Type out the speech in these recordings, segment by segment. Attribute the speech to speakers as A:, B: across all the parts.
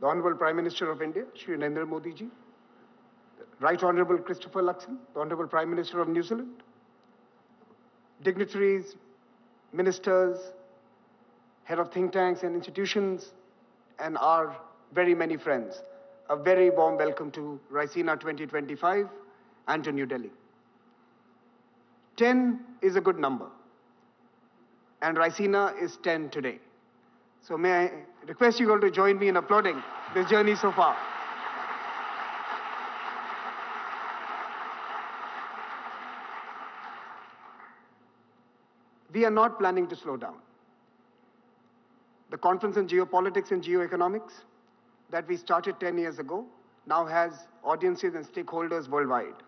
A: the Honorable Prime Minister of India, Shri Narendra Modi ji, Right Honorable Christopher Luxon, the Honorable Prime Minister of New Zealand, dignitaries, ministers, head of think tanks and institutions, and our very many friends. A very warm welcome to Raisina 2025 and to New Delhi. 10 is a good number, and Raisina is 10 today. So may I request you all to join me in applauding this journey so far. We are not planning to slow down. The Conference on Geopolitics and Geoeconomics that we started 10 years ago now has audiences and stakeholders worldwide.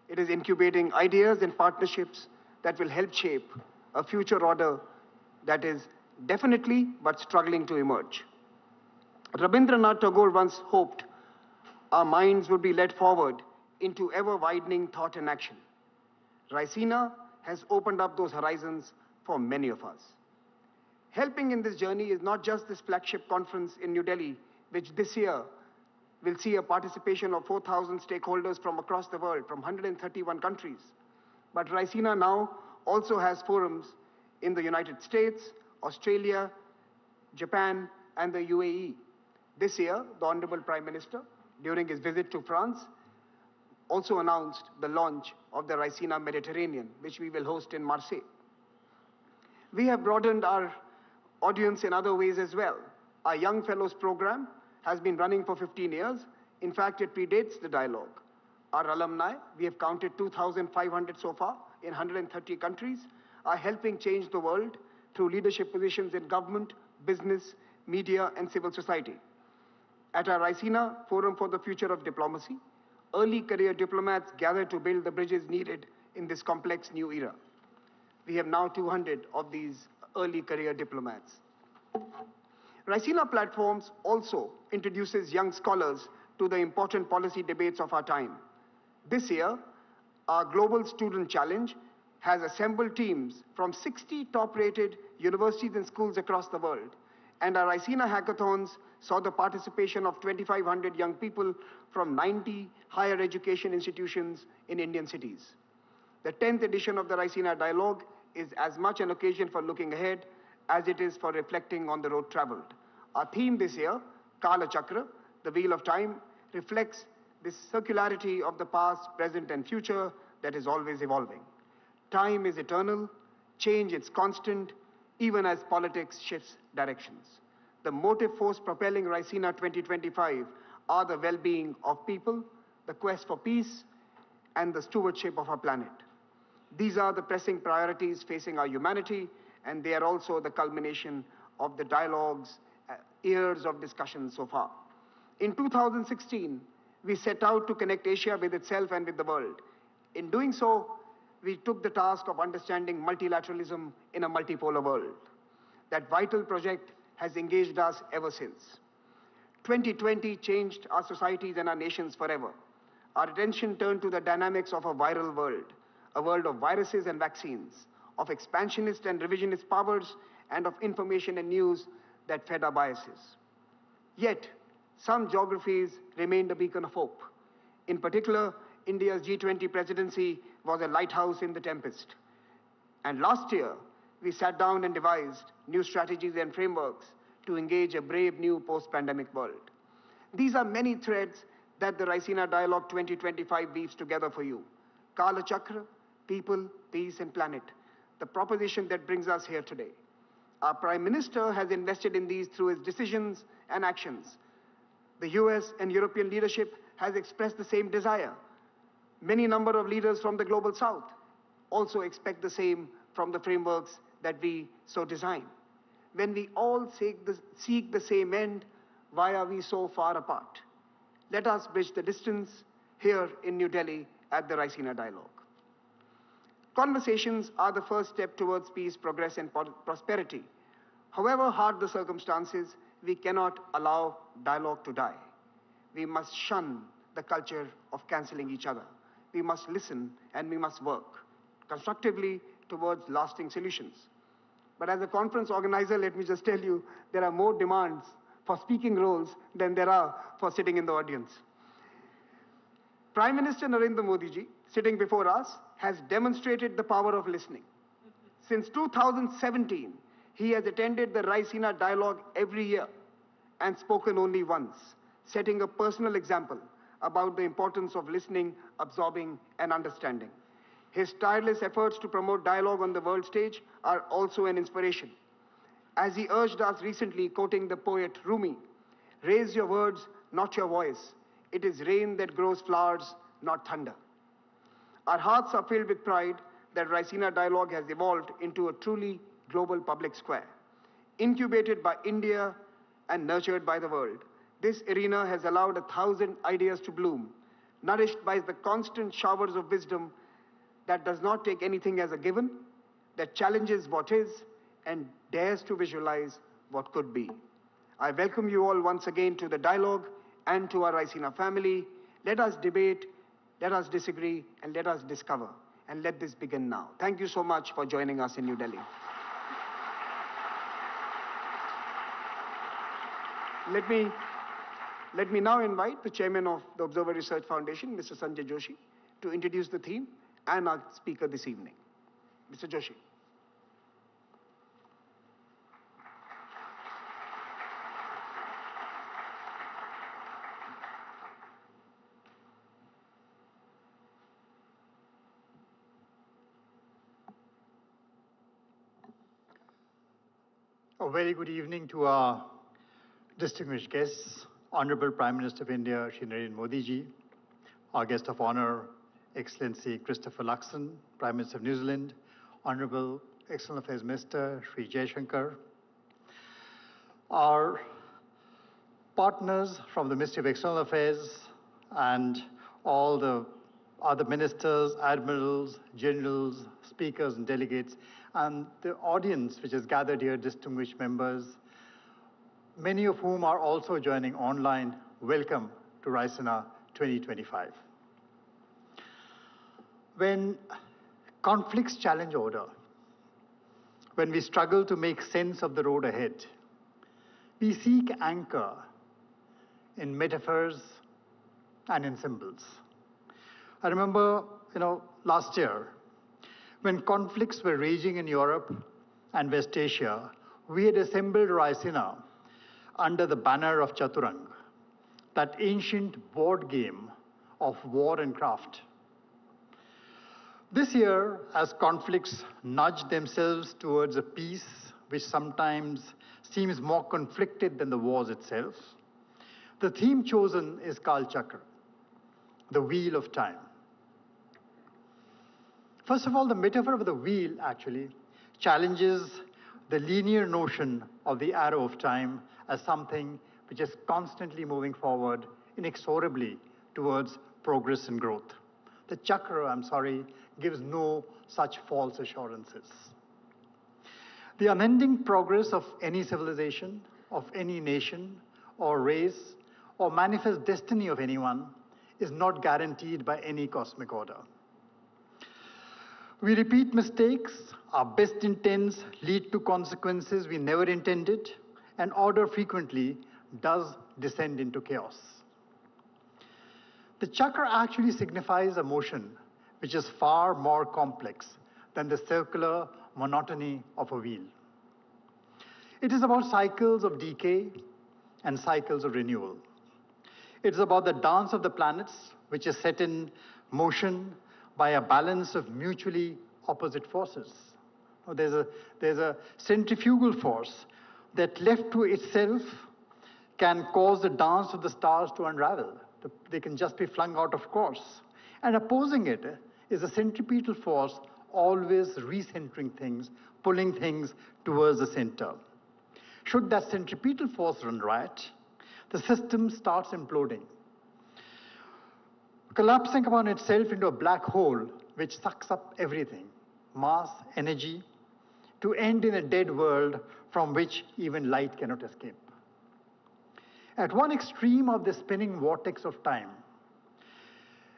A: It is incubating ideas and partnerships that will help shape a future order that is definitely but struggling to emerge. Rabindranath Tagore once hoped our minds would be led forward into ever-widening thought and action. Raisina has opened up those horizons for many of us. Helping in this journey is not just this flagship conference in New Delhi, which this year will see a participation of 4,000 stakeholders from across the world, from 131 countries. But Raisina now also has forums in the United States, Australia, Japan, and the UAE. This year, the Honorable Prime Minister, during his visit to France, also announced the launch of the Raisina Mediterranean, which we will host in Marseille. We have broadened our audience in other ways as well. Our Young Fellows program has been running for 15 years. In fact, it predates the dialogue. Our alumni, we have counted 2,500 so far in 130 countries, are helping change the world through leadership positions in government, business, media, and civil society. At our Raisina Forum for the Future of Diplomacy, early career diplomats gather to build the bridges needed in this complex new era. We have now 200 of these early career diplomats. Raisina Platforms also introduces young scholars to the important policy debates of our time. This year, our Global Student Challenge has assembled teams from 60 top-rated universities and schools across the world. And our Raisina Hackathons saw the participation of 2,500 young people from 90 higher education institutions in Indian cities. The 10th edition of the Raisina Dialogue is as much an occasion for looking ahead as it is for reflecting on the road traveled. Our theme this year, Kala Chakra, the Wheel of Time, reflects this circularity of the past, present, and future that is always evolving. Time is eternal, change is constant, even as politics shifts directions. The motive force propelling Raisina 2025 are the well-being of people, the quest for peace, and the stewardship of our planet. These are the pressing priorities facing our humanity, and they are also the culmination of the dialogues, years of discussion so far. In 2016, we set out to connect Asia with itself and with the world. In doing so, we took the task of understanding multilateralism in a multipolar world. That vital project has engaged us ever since. 2020 changed our societies and our nations forever. Our attention turned to the dynamics of a viral world, a world of viruses and vaccines, of expansionist and revisionist powers, and of information and news that fed our biases. Yet, some geographies remained a beacon of hope. In particular, India's G20 presidency was a lighthouse in the tempest. And last year, we sat down and devised new strategies and frameworks to engage a brave new post-pandemic world. These are many threads that the Raisina Dialogue 2025 weaves together for you. Kala Chakra, people, peace, and planet, the proposition that brings us here today. Our Prime Minister has invested in these through his decisions and actions. The US and European leadership has expressed the same desire. Many number of leaders from the Global South also expect the same from the frameworks that we so design. When we all seek the same end, why are we so far apart? Let us bridge the distance here in New Delhi at the Raisina Dialogue. Conversations are the first step towards peace, progress, and prosperity. However hard the circumstances, we cannot allow dialogue to die. We must shun the culture of canceling each other. We must listen and we must work constructively towards lasting solutions. But as a conference organizer, let me just tell you, there are more demands for speaking roles than there are for sitting in the audience. Prime Minister Narendra Modi ji, sitting before us, has demonstrated the power of listening. Since 2017, he has attended the Raisina Dialogue every year and spoken only once, setting a personal example about the importance of listening, absorbing, and understanding. His tireless efforts to promote dialogue on the world stage are also an inspiration. As he urged us recently, quoting the poet Rumi, "Raise your words, not your voice. It is rain that grows flowers, not thunder." Our hearts are filled with pride that Raisina Dialogue has evolved into a truly global public square. Incubated by India and nurtured by the world, this arena has allowed 1,000 ideas to bloom, nourished by the constant showers of wisdom that does not take anything as a given, that challenges what is, and dares to visualize what could be. I welcome you all once again to the dialogue and to our Raisina family. Let us debate, let us disagree, and let us discover. And let this begin now. Thank you so much for joining us in New Delhi. Let me now invite the chairman of the Observer Research Foundation, Mr. Sanjay Joshi, to introduce the theme and our speaker this evening. Mr. Joshi.
B: A very good evening to our distinguished guests, Honorable Prime Minister of India, Shri Narendra Modi ji, our guest of honor, Excellency Christopher Luxon, Prime Minister of New Zealand, Honorable External Affairs Minister, Shri Jaishankar, our partners from the Ministry of External Affairs and all the other ministers, admirals, generals, speakers and delegates, and the audience which is gathered here, distinguished members, many of whom are also joining online. Welcome to Raisina 2025. When conflicts challenge order, when we struggle to make sense of the road ahead, we seek anchor in metaphors and in symbols. I remember, last year, when conflicts were raging in Europe and West Asia, we had assembled Raisina under the banner of Chaturang, that ancient board game of war and craft. This year, as conflicts nudge themselves towards a peace which sometimes seems more conflicted than the wars itself, the theme chosen is Kal Chakra, the wheel of time. First of all, the metaphor of the wheel actually challenges the linear notion of the arrow of time as something which is constantly moving forward inexorably towards progress and growth. The chakra, gives no such false assurances. The unending progress of any civilization, of any nation or race, or manifest destiny of anyone is not guaranteed by any cosmic order. We repeat mistakes, our best intents lead to consequences we never intended, and order frequently does descend into chaos. The chakra actually signifies a motion which is far more complex than the circular monotony of a wheel. It is about cycles of decay and cycles of renewal. It is about the dance of the planets, which is set in motion by a balance of mutually opposite forces. There's a centrifugal force that left to itself can cause the dance of the stars to unravel. They can just be flung out of course. And opposing it is a centripetal force always recentering things, pulling things towards the center. Should that centripetal force run riot, the system starts imploding, collapsing upon itself into a black hole which sucks up everything, mass, energy, to end in a dead world from which even light cannot escape. At one extreme of the spinning vortex of time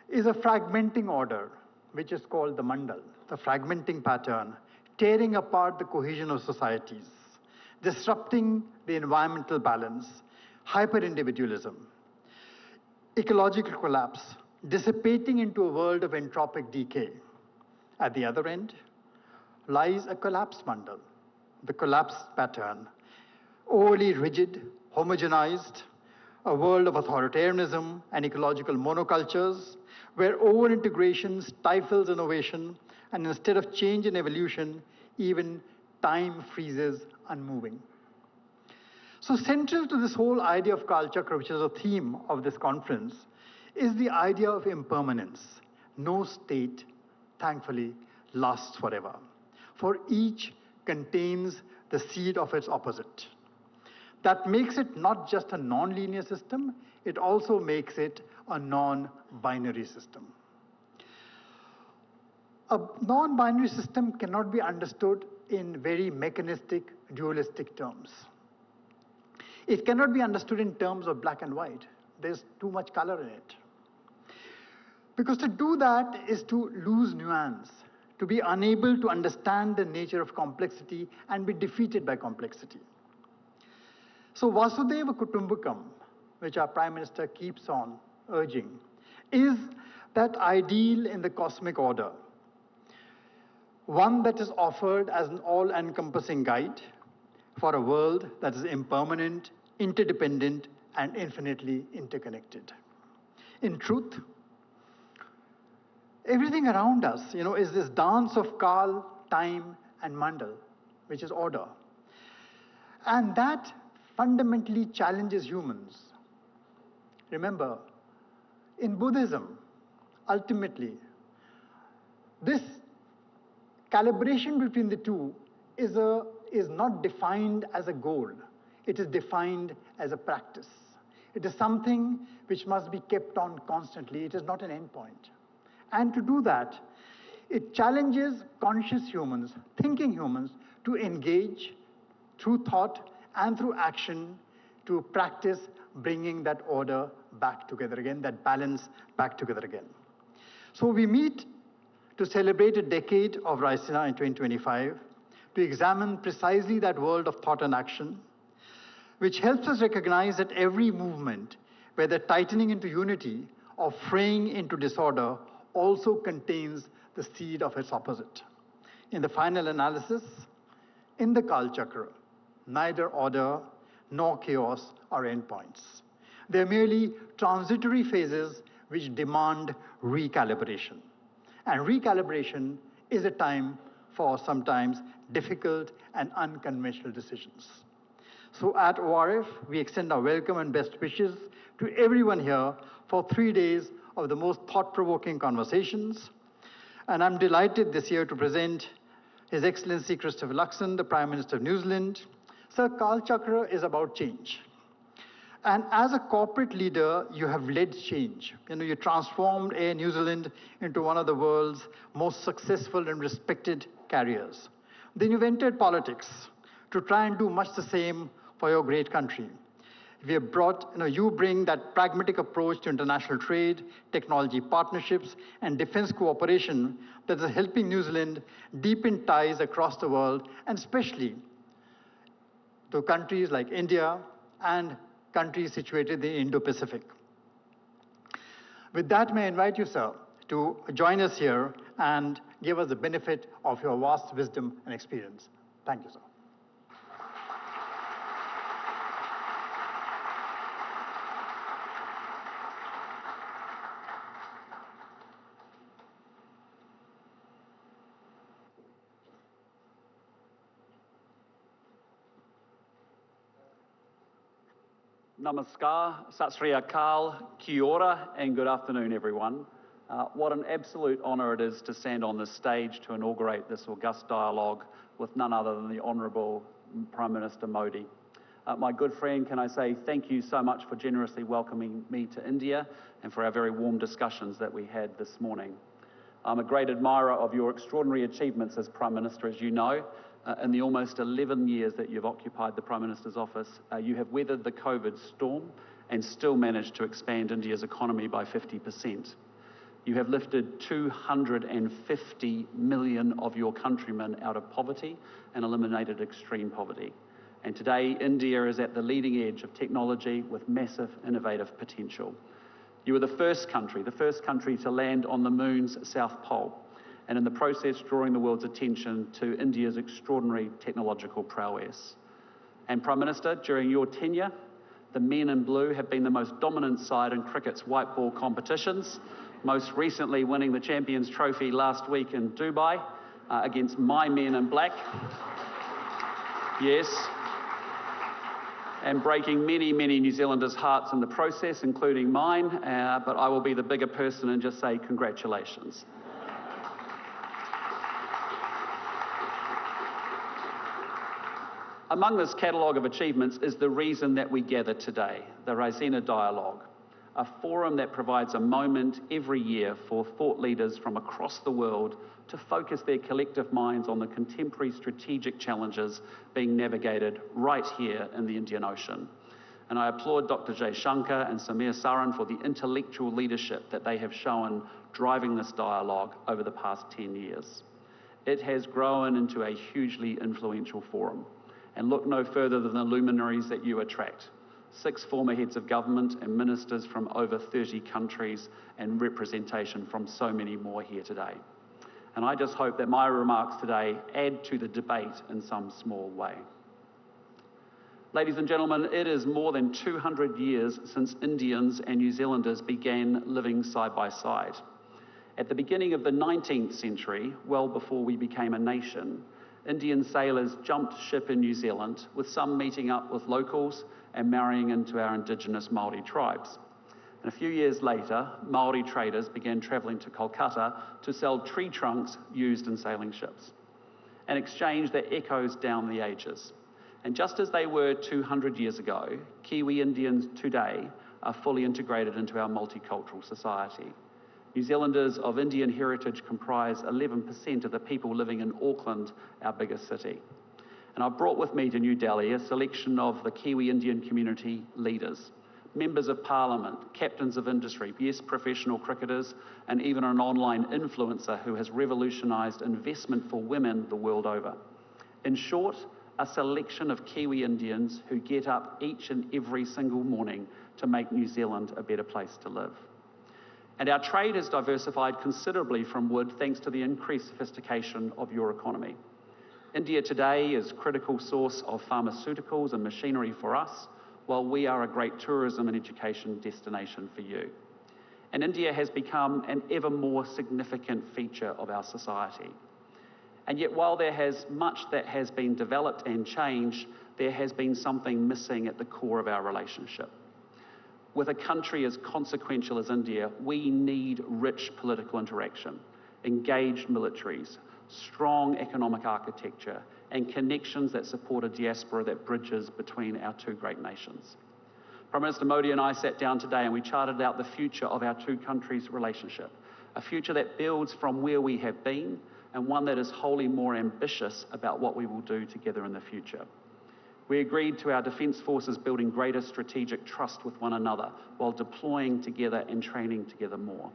B: is a fragmenting order, which is called the mandal, the fragmenting pattern, tearing apart the cohesion of societies, disrupting the environmental balance, hyper-individualism, ecological collapse, dissipating into a world of entropic decay. At the other end lies a collapse bundle, the collapse pattern, overly rigid, homogenized, a world of authoritarianism and ecological monocultures, where over-integration stifles innovation, and instead of change and evolution, even time freezes unmoving. So central to this whole idea of Kal Chakra, which is a theme of this conference, is the idea of impermanence. No state, thankfully, lasts forever, for each contains the seed of its opposite. That makes it not just a non-linear system, it also makes it a non-binary system. A non-binary system cannot be understood in very mechanistic, dualistic terms. It cannot be understood in terms of black and white. There's too much color in it. Because to do that is to lose nuance, to be unable to understand the nature of complexity and be defeated by complexity. So Vasudhaiva Kutumbakam, which our Prime Minister keeps on urging, is that ideal in the cosmic order, one that is offered as an all-encompassing guide for a world that is impermanent, interdependent, and infinitely interconnected. In truth, everything around us, is this dance of Kal, time, and Mandal, which is order. And that fundamentally challenges humans. Remember, in Buddhism, ultimately, this calibration between the two is not defined as a goal. It is defined as a practice. It is something which must be kept on constantly. It is not an endpoint. And to do that, it challenges conscious humans, thinking humans, to engage through thought and through action to practice bringing that order back together again, that balance back together again. So we meet to celebrate a decade of Raisina in 2025, to examine precisely that world of thought and action, which helps us recognize that every movement, whether tightening into unity or fraying into disorder, also contains the seed of its opposite. In the final analysis, in the Kal Chakra, neither order nor chaos are endpoints. They're merely transitory phases which demand recalibration. And recalibration is a time for sometimes difficult and unconventional decisions. So at ORF, we extend our welcome and best wishes to everyone here for 3 days of the most thought-provoking conversations. And I'm delighted this year to present His Excellency Christopher Luxon, the Prime Minister of New Zealand. Sir, Kal Chakra is about change. And as a corporate leader, you have led change. You transformed Air New Zealand into one of the world's most successful and respected carriers. Then you've entered politics to try and do much the same for your great country. We have brought, you bring that pragmatic approach to international trade, technology partnerships, and defense cooperation that is helping New Zealand deepen ties across the world, and especially to countries like India and countries situated in the Indo-Pacific. With that, may I invite you, sir, to join us here and give us the benefit of your vast wisdom and experience. Thank you, sir.
C: Namaskar, Sat Sri Akal, Kia ora, and good afternoon, everyone. What an absolute honour it is to stand on this stage to inaugurate this august dialogue with none other than the Honourable Prime Minister Modi. My good friend, can I say thank you so much for generously welcoming me to India and for our very warm discussions that we had this morning. I'm a great admirer of your extraordinary achievements as Prime Minister, as you know. In the almost 11 years that you've occupied the Prime Minister's office, you have weathered the COVID storm and still managed to expand India's economy by 50%. You have lifted 250 million of your countrymen out of poverty and eliminated extreme poverty. And today, India is at the leading edge of technology with massive innovative potential. You were the first country to land on the moon's south pole, and in the process drawing the world's attention to India's extraordinary technological prowess. And Prime Minister, during your tenure, the men in blue have been the most dominant side in cricket's white ball competitions, most recently winning the Champions Trophy last week in Dubai against my men in black. Yes. And breaking many, many New Zealanders' hearts in the process, including mine, but I will be the bigger person and just say congratulations. Among this catalogue of achievements is the reason that we gather today, the Raisina Dialogue, a forum that provides a moment every year for thought leaders from across the world to focus their collective minds on the contemporary strategic challenges being navigated right here in the Indian Ocean. And I applaud Dr. Jay Shankar and Samir Saran for the intellectual leadership that they have shown driving this dialogue over the past 10 years. It has grown into a hugely influential forum. And look no further than the luminaries that you attract. 6 former heads of government and ministers from over 30 countries and representation from so many more here today. And I just hope that my remarks today add to the debate in some small way. Ladies and gentlemen, it is more than 200 years since Indians and New Zealanders began living side by side. At the beginning of the 19th century, well before we became a nation, Indian sailors jumped ship in New Zealand, with some meeting up with locals and marrying into our indigenous Māori tribes. And a few years later, Māori traders began travelling to Kolkata to sell tree trunks used in sailing ships, an exchange that echoes down the ages. And just as they were 200 years ago, Kiwi Indians today are fully integrated into our multicultural society. New Zealanders of Indian heritage comprise 11% of the people living in Auckland, our biggest city. And I've brought with me to New Delhi a selection of the Kiwi Indian community leaders, members of parliament, captains of industry, yes, professional cricketers, and even an online influencer who has revolutionised investment for women the world over. In short, a selection of Kiwi Indians who get up each and every single morning to make New Zealand a better place to live. And our trade has diversified considerably from wood thanks to the increased sophistication of your economy. India today is a critical source of pharmaceuticals and machinery for us, while we are a great tourism and education destination for you. And India has become an ever more significant feature of our society. And yet, while there has much that has been developed and changed, there has been something missing at the core of our relationship. With a country as consequential as India, we need rich political interaction, engaged militaries, strong economic architecture, and connections that support a diaspora that bridges between our two great nations. Prime Minister Modi and I sat down today and we charted out the future of our two countries' relationship, a future that builds from where we have been and one that is wholly more ambitious about what we will do together in the future. We agreed to our defence forces building greater strategic trust with one another while deploying together and training together more.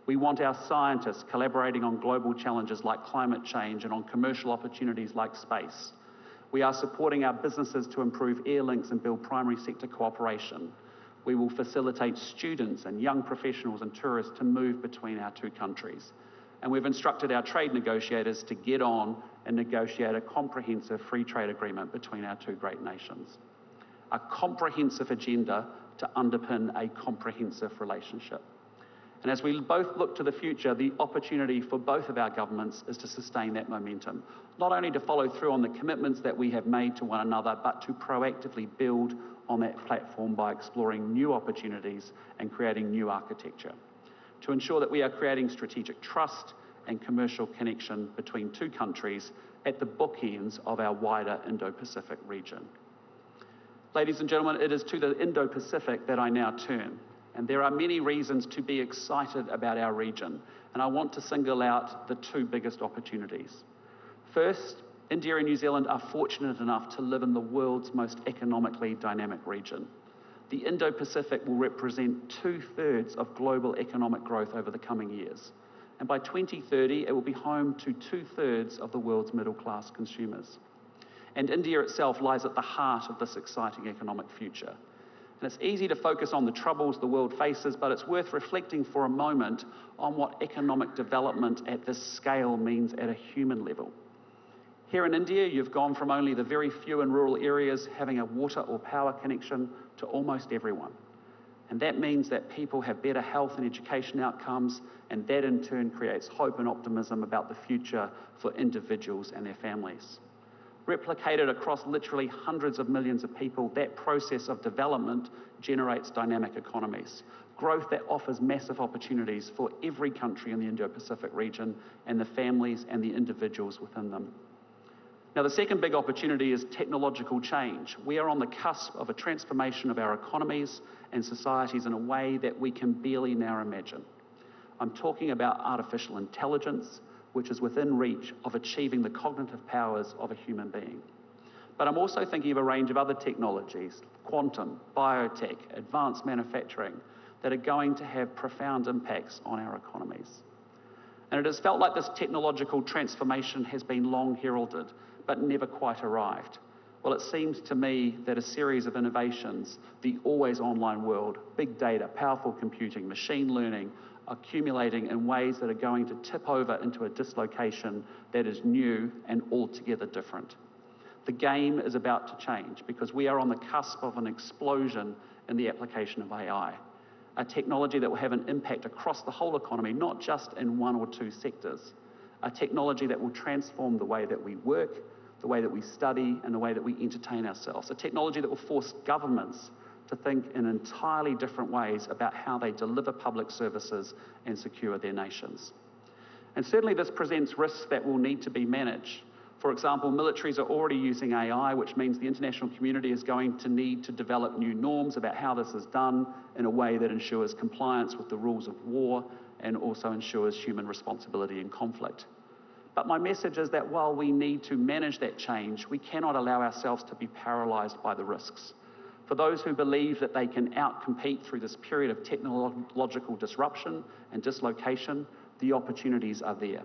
C: We want our scientists collaborating on global challenges like climate change and on commercial opportunities like space. We are supporting our businesses to improve air links and build primary sector cooperation. We will facilitate students and young professionals and tourists to move between our two countries. And we've instructed our trade negotiators to get on and negotiate a comprehensive free trade agreement between our two great nations. A comprehensive agenda to underpin a comprehensive relationship. And as we both look to the future, the opportunity for both of our governments is to sustain that momentum, not only to follow through on the commitments that we have made to one another, but to proactively build on that platform by exploring new opportunities and creating new architecture, to ensure that we are creating strategic trust and commercial connection between two countries at the bookends of our wider Indo-Pacific region. Ladies and gentlemen, it is to the Indo-Pacific that I now turn. And there are many reasons to be excited about our region, and I want to single out the two biggest opportunities. First, India and New Zealand are fortunate enough to live in the world's most economically dynamic region. The Indo-Pacific will represent 2/3 of global economic growth over the coming years. And by 2030, it will be home to 2/3 of the world's middle-class consumers. And India itself lies at the heart of this exciting economic future. And it's easy to focus on the troubles the world faces, but it's worth reflecting for a moment on what economic development at this scale means at a human level. Here in India, you've gone from only the very few in rural areas having a water or power connection to almost everyone. And that means that people have better health and education outcomes, and that in turn creates hope and optimism about the future for individuals and their families. Replicated across literally hundreds of millions of people, that process of development generates dynamic economies, growth that offers massive opportunities for every country in the Indo-Pacific region and the families and the individuals within them. Now, the second big opportunity is technological change. We are on the cusp of a transformation of our economies and societies in a way that we can barely now imagine. I'm talking about artificial intelligence, which is within reach of achieving the cognitive powers of a human being. But I'm also thinking of a range of other technologies, quantum, biotech, advanced manufacturing, that are going to have profound impacts on our economies. And it has felt like this technological transformation has been long heralded, but never quite arrived. Well, it seems to me that a series of innovations, the always online world, big data, powerful computing, machine learning, accumulating in ways that are going to tip over into a dislocation that is new and altogether different. The game is about to change because we are on the cusp of an explosion in the application of AI, a technology that will have an impact across the whole economy, not just in one or two sectors, a technology that will transform the way that we work, the way that we study, and the way that we entertain ourselves, a technology that will force governments to think in entirely different ways about how they deliver public services and secure their nations. And certainly this presents risks that will need to be managed. For example, militaries are already using AI, which means the international community is going to need to develop new norms about how this is done in a way that ensures compliance with the rules of war and also ensures human responsibility in conflict. But my message is that while we need to manage that change, we cannot allow ourselves to be paralysed by the risks. For those who believe that they can outcompete through this period of technological disruption and dislocation, the opportunities are there.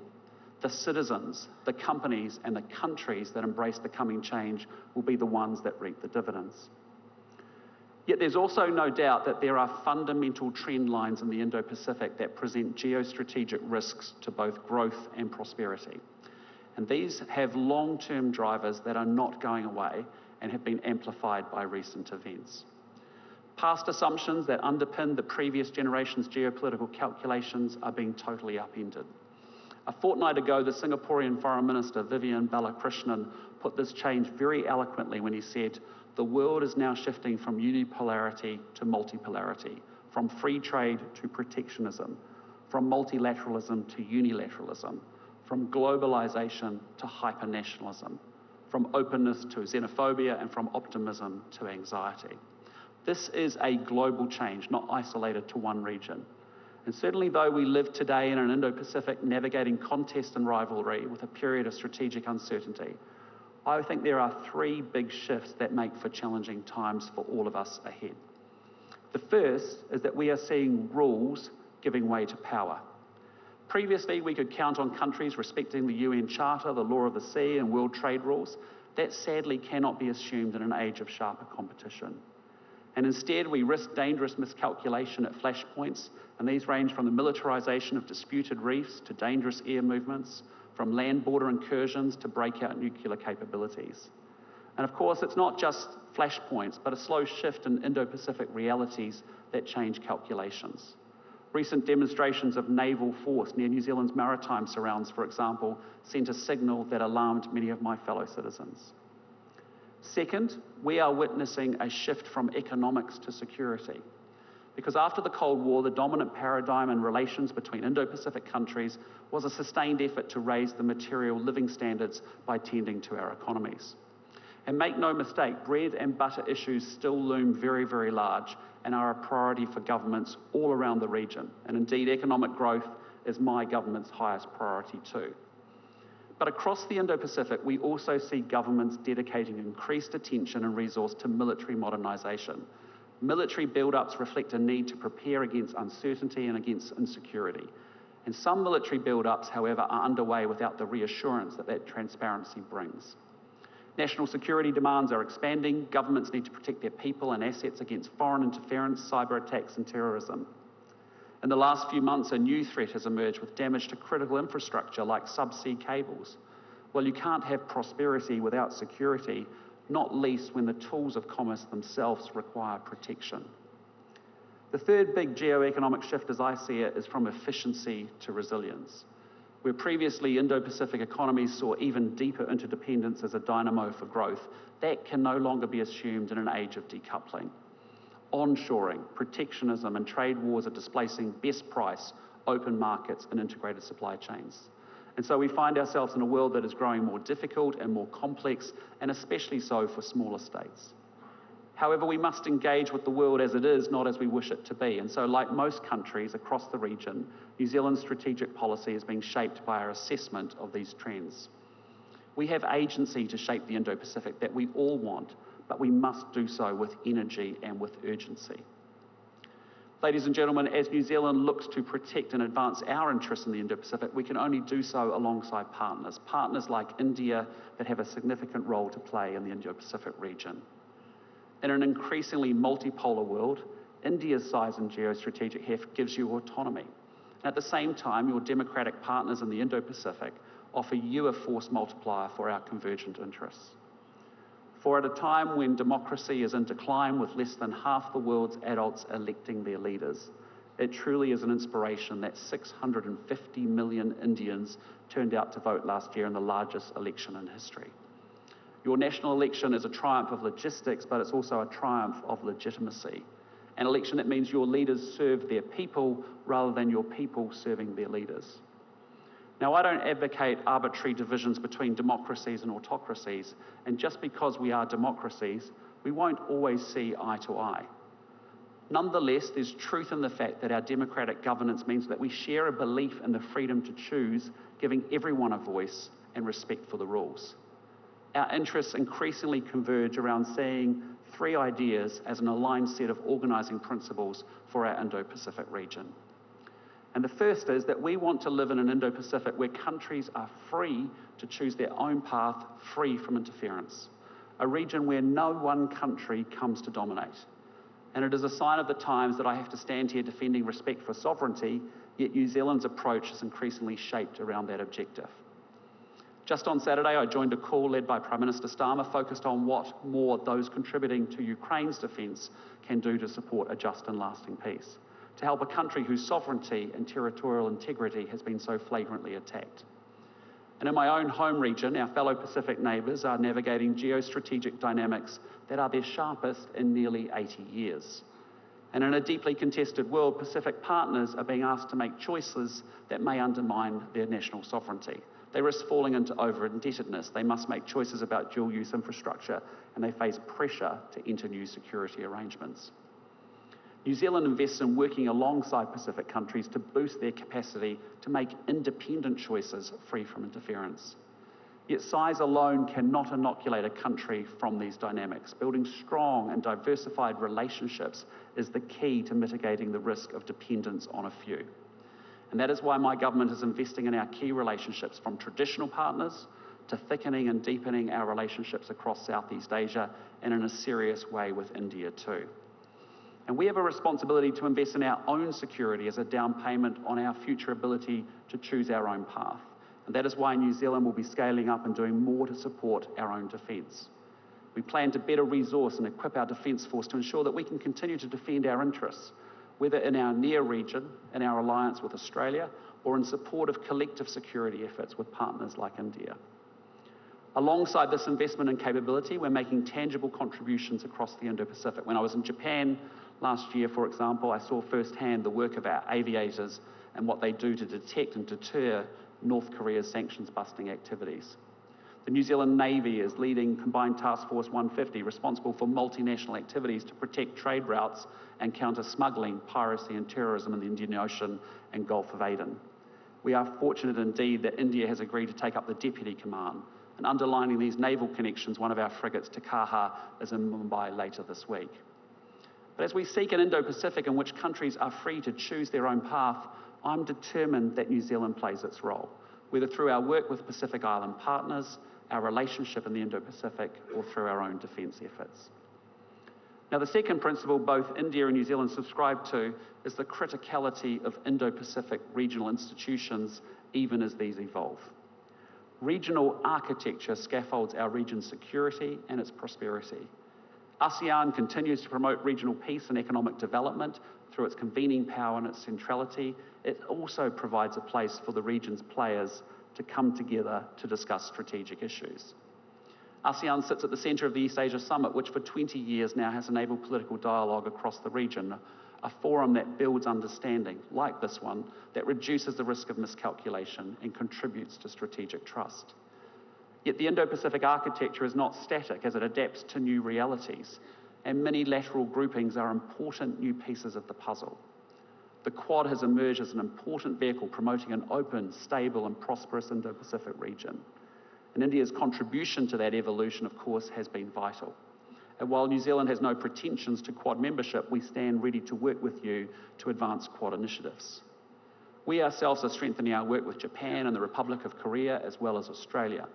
C: The citizens, the companies, and the countries that embrace the coming change will be the ones that reap the dividends. Yet there's also no doubt that there are fundamental trend lines in the Indo-Pacific that present geostrategic risks to both growth and prosperity. And these have long-term drivers that are not going away and have been amplified by recent events. Past assumptions that underpinned the previous generation's geopolitical calculations are being totally upended. A fortnight ago, the Singaporean Foreign Minister, Vivian Balakrishnan, put this change very eloquently when he said, "The world is now shifting from unipolarity to multipolarity, from free trade to protectionism, from multilateralism to unilateralism, from globalization to hypernationalism, from openness to xenophobia, and from optimism to anxiety." This is a global change, not isolated to one region. And certainly though we live today in an Indo-Pacific navigating contest and rivalry with a period of strategic uncertainty, I think there are three big shifts that make for challenging times for all of us ahead. The first is that we are seeing rules giving way to power. Previously, we could count on countries respecting the UN Charter, the law of the sea, and world trade rules. That sadly cannot be assumed in an age of sharper competition. And instead, we risk dangerous miscalculation at flashpoints, and these range from the militarization of disputed reefs to dangerous air movements, from land border incursions to breakout nuclear capabilities. And of course, it's not just flashpoints, but a slow shift in Indo-Pacific realities that change calculations. Recent demonstrations of naval force near New Zealand's maritime surrounds, for example, sent a signal that alarmed many of my fellow citizens. Second, we are witnessing a shift from economics to security. Because after the Cold War, the dominant paradigm in relations between Indo-Pacific countries was a sustained effort to raise the material living standards by tending to our economies. And make no mistake, bread and butter issues still loom very, very large and are a priority for governments all around the region. And indeed, economic growth is my government's highest priority too. But across the Indo-Pacific, we also see governments dedicating increased attention and resource to military modernisation. Military build-ups reflect a need to prepare against uncertainty and against insecurity. And some military build-ups, however, are underway without the reassurance that that transparency brings. National security demands are expanding. Governments need to protect their people and assets against foreign interference, cyber attacks and terrorism. In the last few months, a new threat has emerged with damage to critical infrastructure like subsea cables. Well, you can't have prosperity without security, not least when the tools of commerce themselves require protection. The third big geo-economic shift, as I see it, is from efficiency to resilience. Where previously Indo-Pacific economies saw even deeper interdependence as a dynamo for growth, that can no longer be assumed in an age of decoupling. Onshoring, protectionism and trade wars are displacing best price, open markets and integrated supply chains. And so we find ourselves in a world that is growing more difficult and more complex, and especially so for smaller states. However, we must engage with the world as it is, not as we wish it to be. And so, like most countries across the region, New Zealand's strategic policy is being shaped by our assessment of these trends. We have agency to shape the Indo-Pacific that we all want, but we must do so with energy and with urgency. Ladies and gentlemen, as New Zealand looks to protect and advance our interests in the Indo-Pacific, we can only do so alongside partners like India that have a significant role to play in the Indo-Pacific region. In an increasingly multipolar world, India's size and geostrategic heft gives you autonomy. At the same time, your democratic partners in the Indo-Pacific offer you a force multiplier for our convergent interests. For at a time when democracy is in decline with less than half the world's adults electing their leaders, it truly is an inspiration that 650 million Indians turned out to vote last year in the largest election in history. Your national election is a triumph of logistics, but it's also a triumph of legitimacy. An election that means your leaders serve their people rather than your people serving their leaders. Now, I don't advocate arbitrary divisions between democracies and autocracies, and just because we are democracies, we won't always see eye to eye. Nonetheless, there's truth in the fact that our democratic governance means that we share a belief in the freedom to choose, giving everyone a voice and respect for the rules. Our interests increasingly converge around seeing three ideas as an aligned set of organising principles for our Indo-Pacific region. And the first is that we want to live in an Indo-Pacific where countries are free to choose their own path, free from interference. A region where no one country comes to dominate. And it is a sign of the times that I have to stand here defending respect for sovereignty, yet New Zealand's approach is increasingly shaped around that objective. Just on Saturday, I joined a call led by Prime Minister Starmer focused on what more those contributing to Ukraine's defence can do to support a just and lasting peace, to help a country whose sovereignty and territorial integrity has been so flagrantly attacked. And in my own home region, our fellow Pacific neighbours are navigating geostrategic dynamics that are their sharpest in nearly 80 years. And in a deeply contested world, Pacific partners are being asked to make choices that may undermine their national sovereignty. They risk falling into over-indebtedness. They must make choices about dual-use infrastructure, and they face pressure to enter new security arrangements. New Zealand invests in working alongside Pacific countries to boost their capacity to make independent choices free from interference. Yet size alone cannot inoculate a country from these dynamics. Building strong and diversified relationships is the key to mitigating the risk of dependence on a few. And that is why my government is investing in our key relationships, from traditional partners to thickening and deepening our relationships across Southeast Asia, and in a serious way with India too. And we have a responsibility to invest in our own security as a down payment on our future ability to choose our own path. And that is why New Zealand will be scaling up and doing more to support our own defence. We plan to better resource and equip our defence force to ensure that we can continue to defend our interests, whether in our near region, in our alliance with Australia, or in support of collective security efforts with partners like India. Alongside this investment in capability, we're making tangible contributions across the Indo-Pacific. When I was in Japan last year, for example, I saw firsthand the work of our aviators and what they do to detect and deter North Korea's sanctions-busting activities. The New Zealand Navy is leading Combined Task Force 150, responsible for multinational activities to protect trade routes and counter smuggling, piracy and terrorism in the Indian Ocean and Gulf of Aden. We are fortunate indeed that India has agreed to take up the deputy command. And underlining these naval connections, one of our frigates, Takaha, is in Mumbai later this week. But as we seek an Indo-Pacific in which countries are free to choose their own path, I'm determined that New Zealand plays its role, whether through our work with Pacific Island partners, our relationship in the Indo-Pacific, or through our own defence efforts. Now, the second principle both India and New Zealand subscribe to is the criticality of Indo-Pacific regional institutions, even as these evolve. Regional architecture scaffolds our region's security and its prosperity. ASEAN continues to promote regional peace and economic development through its convening power and its centrality. It also provides a place for the region's players to come together to discuss strategic issues. ASEAN sits at the centre of the East Asia Summit, which for 20 years now has enabled political dialogue across the region, a forum that builds understanding, like this one, that reduces the risk of miscalculation and contributes to strategic trust. Yet the Indo-Pacific architecture is not static as it adapts to new realities, and many-lateral groupings are important new pieces of the puzzle. The Quad has emerged as an important vehicle promoting an open, stable and prosperous Indo-Pacific region. And India's contribution to that evolution, of course, has been vital. And while New Zealand has no pretensions to Quad membership, we stand ready to work with you to advance Quad initiatives. We ourselves are strengthening our work with Japan and the Republic of Korea, as well as Australia.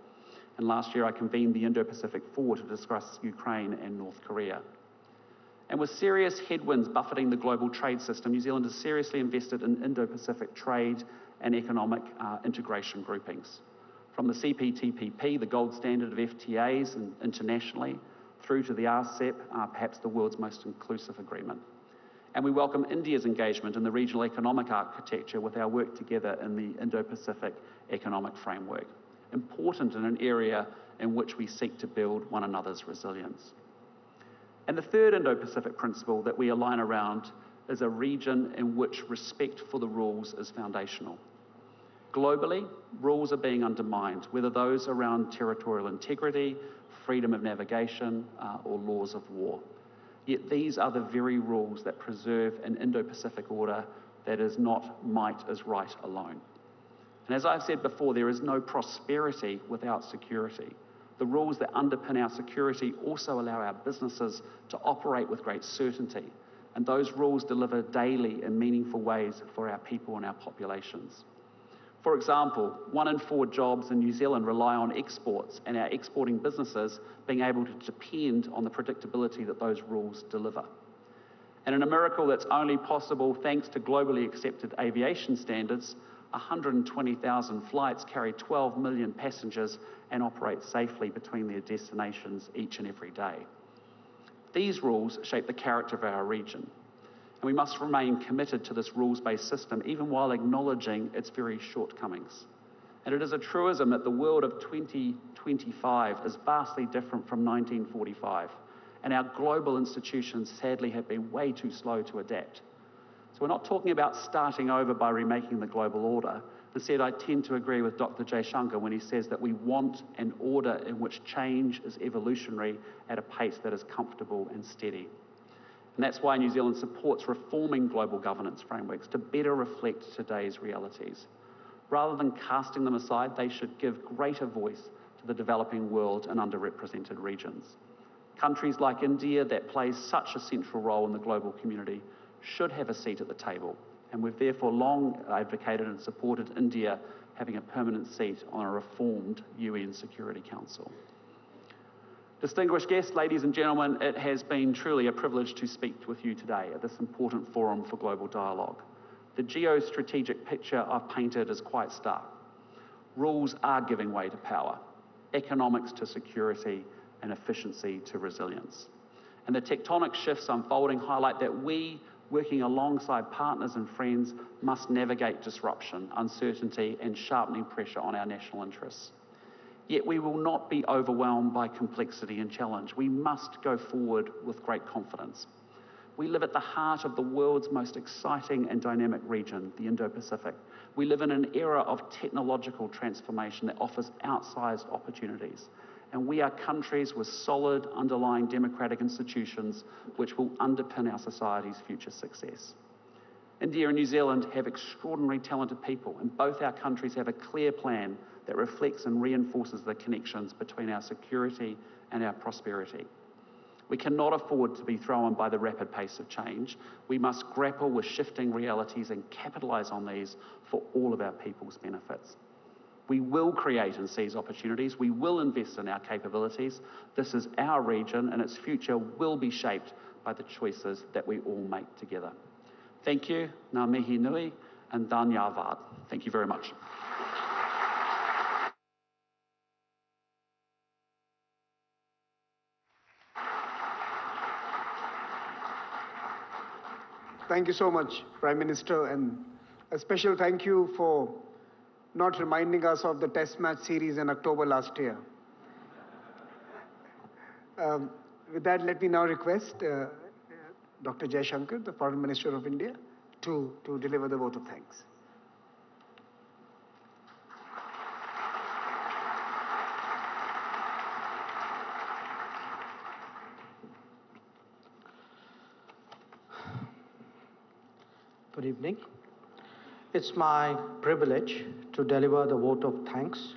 C: And last year I convened the Indo-Pacific Four to discuss Ukraine and North Korea. And with serious headwinds buffeting the global trade system, New Zealand has seriously invested in Indo-Pacific trade and economic integration groupings. From the CPTPP, the gold standard of FTAs internationally, through to the RCEP, perhaps the world's most inclusive agreement. And we welcome India's engagement in the regional economic architecture with our work together in the Indo-Pacific Economic Framework, important in an area in which we seek to build one another's resilience. And the third Indo-Pacific principle that we align around is a region in which respect for the rules is foundational. Globally, rules are being undermined, whether those around territorial integrity, freedom of navigation, or laws of war. Yet these are the very rules that preserve an Indo-Pacific order that is not might is right alone. And as I've said before, there is no prosperity without security. The rules that underpin our security also allow our businesses to operate with great certainty, and those rules deliver daily in meaningful ways for our people and our populations. For example, 1 in 4 jobs in New Zealand rely on exports, and our exporting businesses being able to depend on the predictability that those rules deliver. And in a miracle that's only possible thanks to globally accepted aviation standards, 120,000 flights carry 12 million passengers and operate safely between their destinations each and every day. These rules shape the character of our region, and we must remain committed to this rules-based system even while acknowledging its very shortcomings. And it is a truism that the world of 2025 is vastly different from 1945, and our global institutions sadly have been way too slow to adapt. So we're not talking about starting over by remaking the global order. Instead, I tend to agree with Dr. Jaishankar when he says that we want an order in which change is evolutionary at a pace that is comfortable and steady. And that's why New Zealand supports reforming global governance frameworks to better reflect today's realities. Rather than casting them aside, they should give greater voice to the developing world and underrepresented regions. Countries like India, that plays such a central role in the global community, should have a seat at the table. And we've therefore long advocated and supported India having a permanent seat on a reformed UN Security Council. Distinguished guests, ladies and gentlemen, it has been truly a privilege to speak with you today at this important forum for global dialogue. The geostrategic picture I've painted is quite stark. Rules are giving way to power, economics to security, and efficiency to resilience. And the tectonic shifts unfolding highlight that we, working alongside partners and friends, must navigate disruption, uncertainty, and sharpening pressure on our national interests. Yet we will not be overwhelmed by complexity and challenge. We must go forward with great confidence. We live at the heart of the world's most exciting and dynamic region, the Indo-Pacific. We live in an era of technological transformation that offers outsized opportunities. And we are countries with solid underlying democratic institutions which will underpin our society's future success. India and New Zealand have extraordinarily talented people, and both our countries have a clear plan that reflects and reinforces the connections between our security and our prosperity. We cannot afford to be thrown by the rapid pace of change. We must grapple with shifting realities and capitalise on these for all of our people's benefits. We will create and seize opportunities. We will invest in our capabilities. This is our region, and its future will be shaped by the choices that we all make together. Thank you, ngā mihi nui, and dhanyavad. Thank you very much.
A: Thank you so much, Prime Minister, and a special thank you for not reminding us of the Test match series in October last year. With that, let me now request Dr. Jaishankar, the Foreign Minister of India, to deliver the vote of thanks.
D: Good evening. It's my privilege to deliver the vote of thanks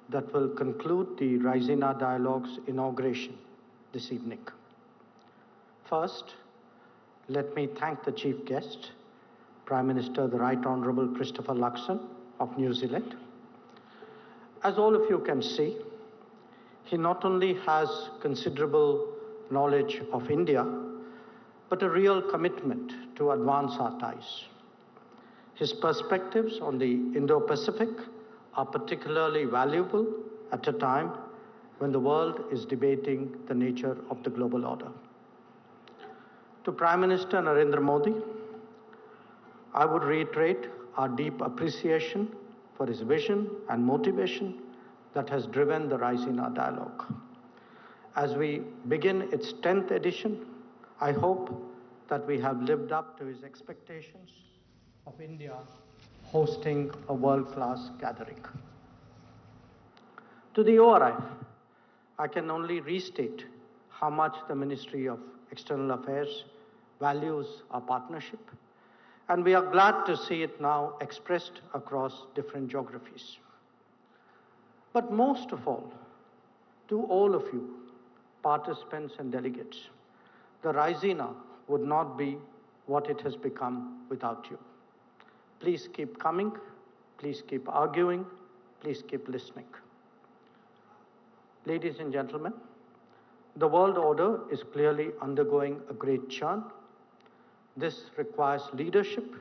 D: that will conclude the Raisina Dialogue's inauguration this evening. First, let me thank the chief guest, Prime Minister the Right Honourable Christopher Luxon of New Zealand. As all of you can see, he not only has considerable knowledge of India, but a real commitment to advance our ties. His perspectives on the Indo-Pacific are particularly valuable at a time when the world is debating the nature of the global order. To Prime Minister Narendra Modi, I would reiterate our deep appreciation for his vision and motivation that has driven the Raisina Dialogue. As we begin its 10th edition, I hope that we have lived up to his expectations of India hosting a world-class gathering. To the ORF, I can only restate how much the Ministry of External Affairs values our partnership, and we are glad to see it now expressed across different geographies. But most of all, to all of you, participants and delegates, the Raisina would not be what it has become without you. Please keep coming, please keep arguing, please keep listening. Ladies and gentlemen, the world order is clearly undergoing a great churn. This requires leadership,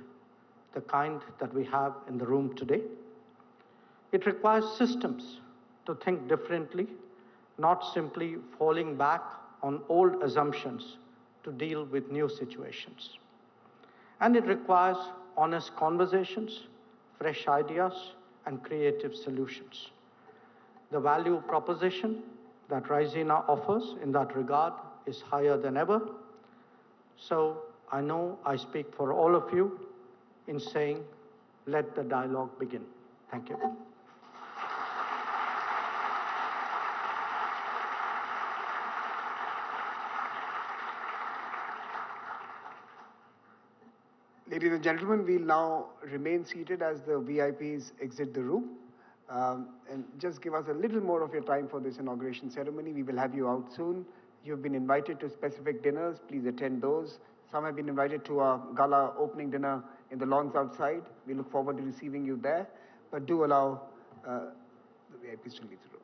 D: the kind that we have in the room today. It requires systems to think differently, not simply falling back on old assumptions to deal with new situations. And it requires honest conversations, fresh ideas, and creative solutions. The value proposition that Raisina offers in that regard is higher than ever. So I know I speak for all of you in saying, let the dialogue begin. Thank you.
A: Ladies and gentlemen, we'll now remain seated as the VIPs exit the room. And just give us a little more of your time for this inauguration ceremony. We will have you out soon. You've been invited to specific dinners. Please attend those. Some have been invited to our gala opening dinner in the lawns outside. We look forward to receiving you there. But do allow the VIPs to leave the room.